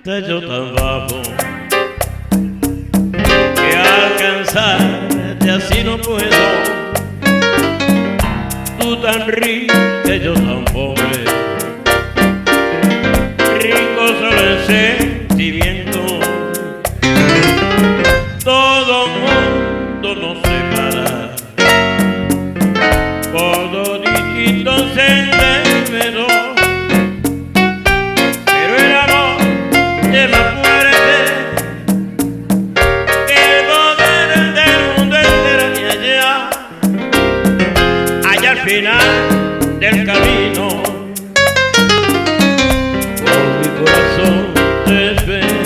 tallo tan bajo que alcanzarte así no puedo. Tú tan rica, yo tan pobre, rico solo en sentimiento. Todo mundo nos separa por dos distintos senderos, pero el amor es más fuerte que el poder del mundo entero. Y allá al final del camino, por mi corazón te espero,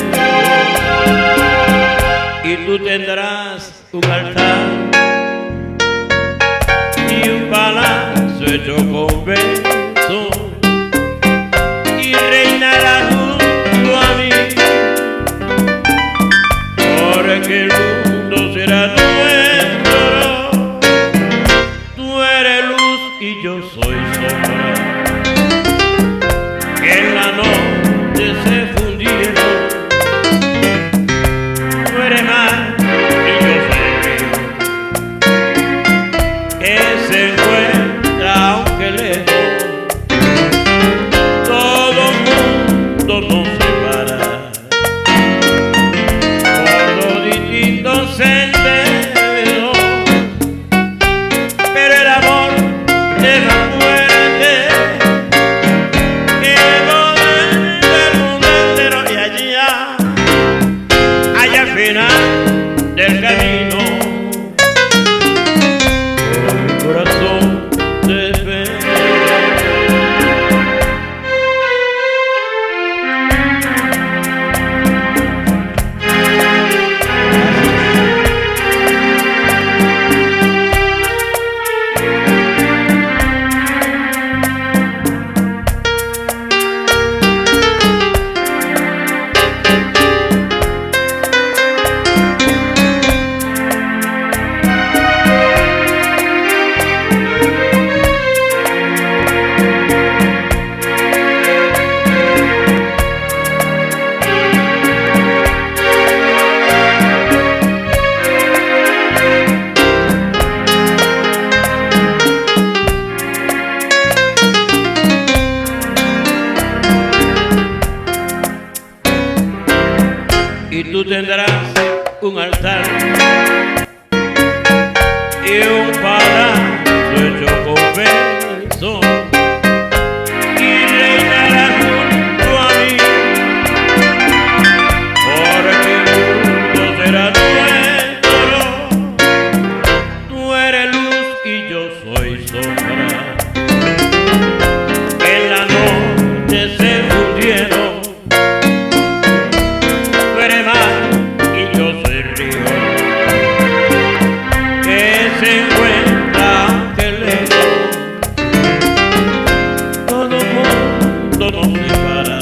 y tú tendrás un altar y un palacio hecho con besos, y reinarás junto a mí, porque el mundo será nuestro. Tú eres luz y yo soy sombra, que en la noche se fundieron. Tú eres mar y yo soy río, que se encuentra aunque lejos. Todo mundo nos separa por dos distintos senderos, pero el amor es más fuerte que el poder del mundo entero. Y allá al final del camino, por mi corazón te espero. Y tú tendrás un altar y un palacio hecho con besos, y reinarás junto a mí, porque el mundo será nuestro. Tú eres luz y yo soy sombra, que en la noche se fundieron. Se encuentra aunque lejos, todo mundo nos separa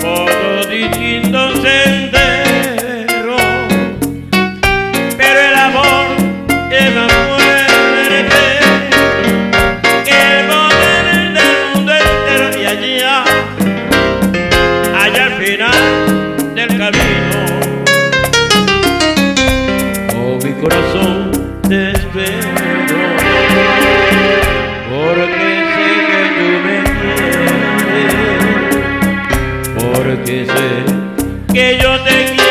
por dos distintos senderos, pero el amor es más fuerte que el poder del mundo entero. Y allá al final del camino, mi corazón te espero, porque sé que tú me quieres, porque sé que yo te quiero.